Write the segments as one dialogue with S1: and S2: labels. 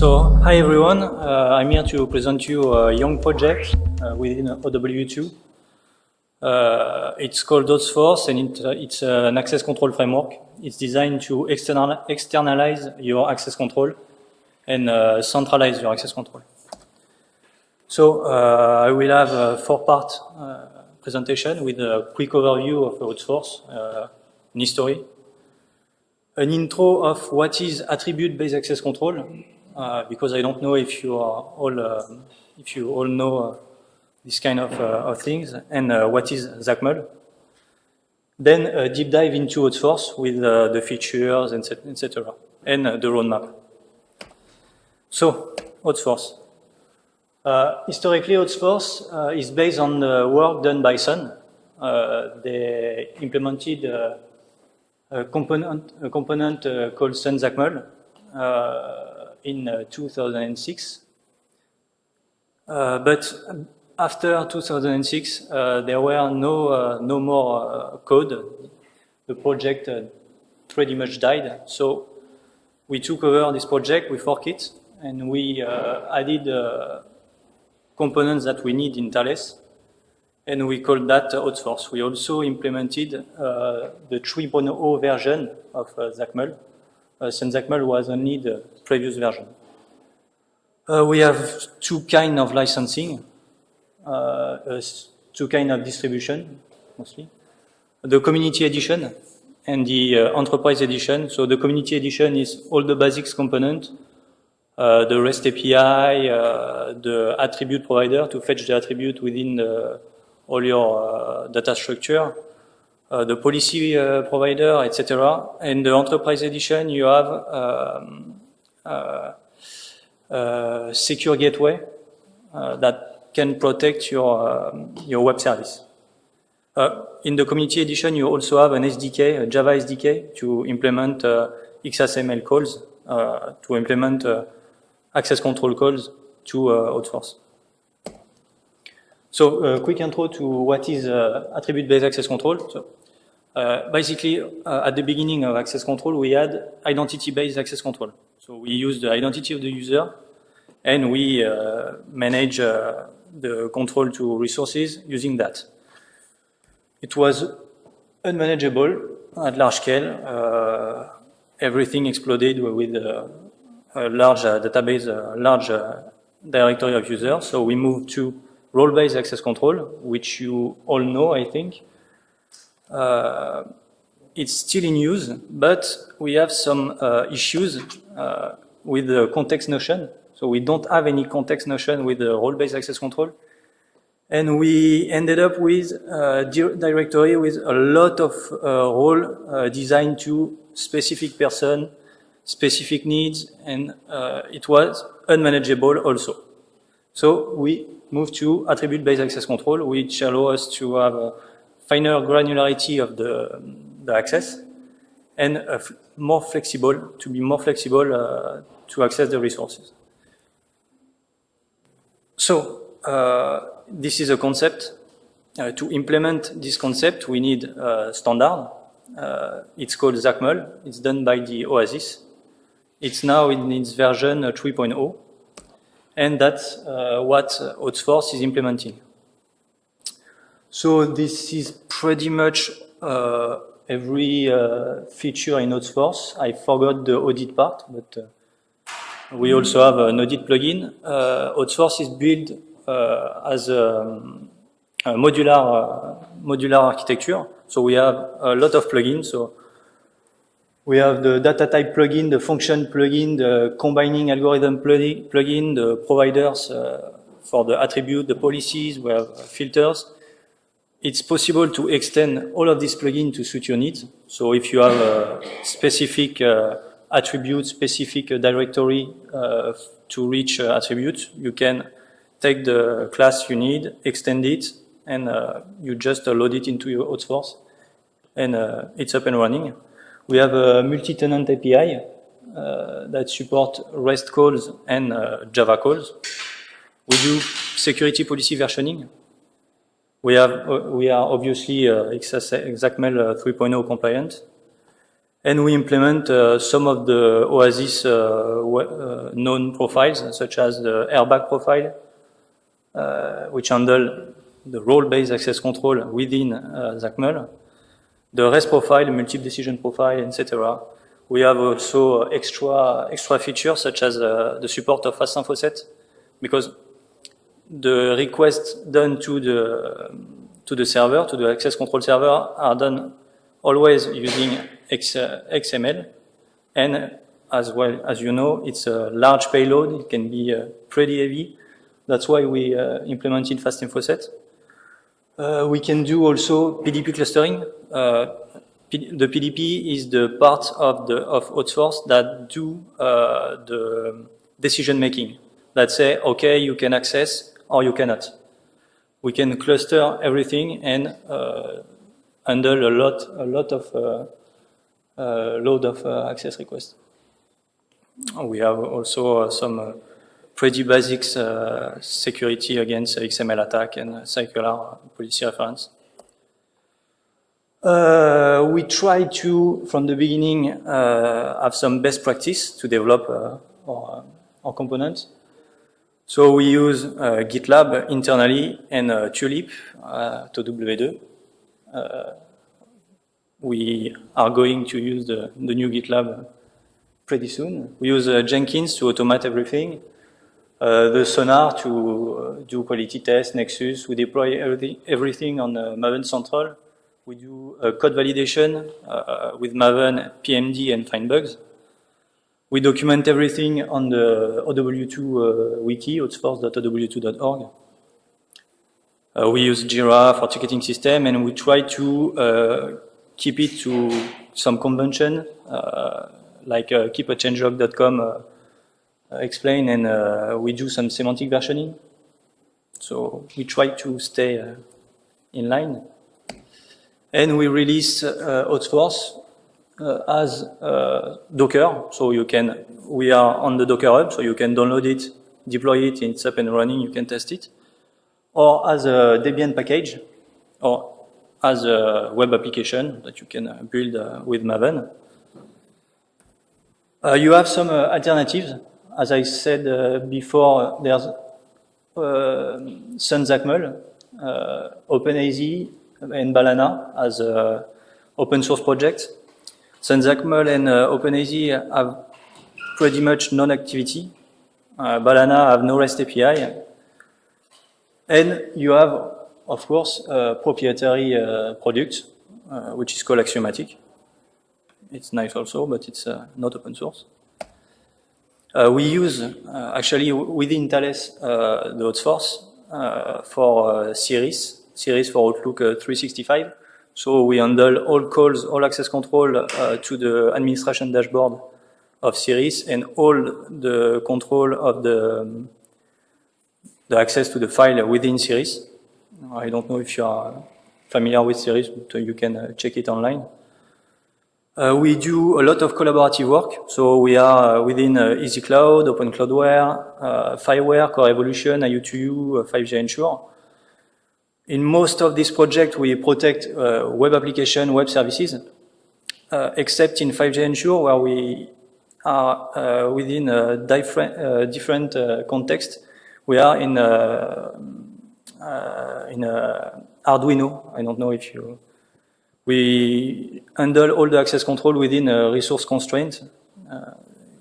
S1: So, hi everyone, I'm here to present you a young project within OW2. It's called OathForce and it's an access control framework. It's designed to externalize your access control and centralize your access control. So, I will have a four-part presentation with a quick overview of OathForce, an history, an intro of what is attribute-based access control, because I don't know if you are all know this kind of things, and what is ZACML. Then a deep dive into OathForce with the features, etc., and the roadmap. So, OathForce. Historically, OathForce is based on the work done by Sun. They implemented a component called Sun ZACML in 2006. But after 2006, there were no more code. The project pretty much died. So we took over this project, we forked it, and we added components that we need in Thales, and we called that OathForce. We also implemented the 3.0 version of ZACML. Sun ZACML was only the previous version. We have two kinds of licensing, two kinds of distribution, mostly. The community edition and the enterprise edition. So the community edition is all the basics component, the REST API, the attribute provider to fetch the attribute within all your data structure, the policy provider, etc. And the enterprise edition, you have secure gateway that can protect your web service. In the community edition, you also have an SDK, a Java SDK, to implement XSML calls, to implement access control calls to OathForce. So, a quick intro to what is attribute-based access control. So, basically, at the beginning of access control, we had identity-based access control. So we use the identity of the user, and we manage the control to resources using that. It was unmanageable at large scale. Everything exploded with a large database, a large directory of users. So we moved to role-based access control, which you all know, I think. It's still in use, but we have some issues with the context notion. So we don't have any context notion with the role-based access control. And we ended up with a directory with a lot of role designed to specific person, specific needs, and it was unmanageable also. So we moved to attribute-based access control, which allows us to have a finer granularity of the access and to be more flexible to access the resources. So this is a concept. To implement this concept, we need a standard. It's called ZACML. It's done by the Oasis. It's now in its version 3.0, and that's what OathForce is implementing. So this is pretty much every feature in OathForce. I forgot the audit part, but we also have an audit plugin. OathForce is built as a modular architecture. So we have a lot of plugins. So we have the data type plugin, the function plugin, the combining algorithm plugin, the providers for the attribute, the policies, we have filters. It's possible to extend all of these plugins to suit your needs. So if you have a specific attribute, specific directory to reach attributes, you can take the class you need, extend it, and you just load it into your OathForce, and it's up and running. We have a multi-tenant API that supports REST calls and Java calls. We do security policy versioning. We are obviously XSML 3.0 compliant. And we implement some of the OASIS known profiles, such as the airbag profile, which handle the role-based access control within ZACML, the REST profile, multiple decision profile, etc. We have also extra features such as the support of fast info-set, because the requests done to the server, to the access control server, are done always using XML, and as well as you know, it's a large payload. It can be pretty heavy. That's why we implemented fast info-set. We can do also PDP clustering. The PDP is the part of OutSource that do the decision making. That say, okay, you can access or you cannot. We can cluster everything and handle a lot of load of access requests. We have also some pretty basic security against XML attack and circular policy reference. We try to, from the beginning, have some best practice to develop our components. So we use GitLab internally and Tulip to W2. We are going to use the new GitLab pretty soon. We use Jenkins to automate everything. The Sonar to do quality tests, Nexus. We deploy everything on Maven Central. We do code validation with Maven, PMD, and find bugs. We document everything on the OW2 wiki, outsforce.ow2.org. We use Jira for ticketing system, and we try to keep it to some convention, like keepachangelog.com explain, and we do some semantic versioning. So we try to stay in line. And we release OutSource as Docker, so we are on the Docker Hub, so you can download it, deploy it, and it's up and running, you can test it. Or as a Debian package, or as a web application that you can build with Maven. You have some alternatives. As I said before, there's SunZACML, OpenAZ, and Balana as open source projects. SunZACML and OpenAZ have pretty much non-activity. Balana have no REST API. And you have, of course, a proprietary product, which is called Axiomatic. It's nice also, but it's not open source. We use, actually, within Thales, the OutSource for Series for Outlook 365. So we handle all calls, all access control to the administration dashboard of Series, and all the control of the access to the file within Series. I don't know if you are familiar with Series, but you can check it online. We do a lot of collaborative work. So we are within EasyCloud, OpenCloudware, Fireware, Core Evolution, IU2U, 5G Ensure. In most of these projects, we protect web application, web services, except in 5G Ensure, where we are within a different context. We are in Arduino. I don't know if you... We handle all the access control within a resource constraint,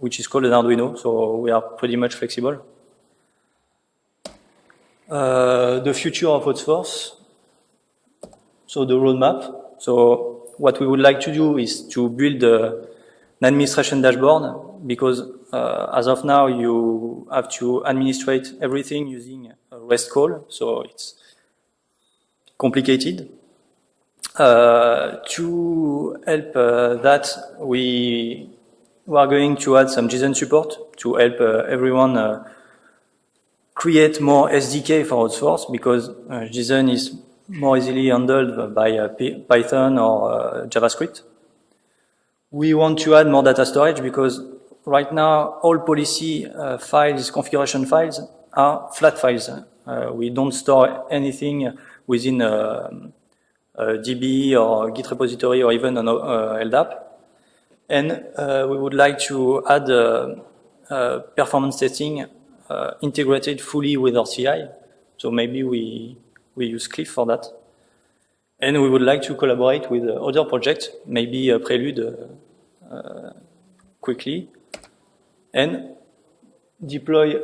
S1: which is called an Arduino, so we are pretty much flexible. The future of OutSource, so the roadmap. So what we would like to do is to build an administration dashboard, because as of now you have to administrate everything using a REST call, so it's complicated. To help that, we are going to add some JSON support to help everyone create more SDK for OutSource, because JSON is more easily handled by Python or JavaScript. We want to add more data storage, because right now all policy files, configuration files, are flat files. We don't store anything within DB or Git repository or even an LDAP. And we would like to add performance testing integrated fully with our CI. So maybe we use Cliff for that. And we would like to collaborate with other projects, maybe Prelude quickly, and deploy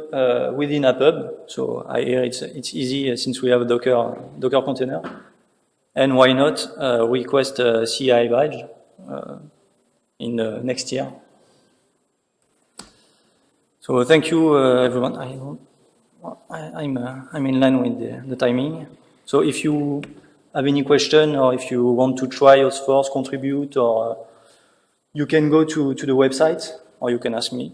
S1: within AppHub. So I hear it's easy since we have a Docker container. And why not request a CI badge in next year. So thank you, everyone. I'm in line with the timing. So if you have any question, or if you want to try OSForce, contribute, or you can go to the website, or you can ask me.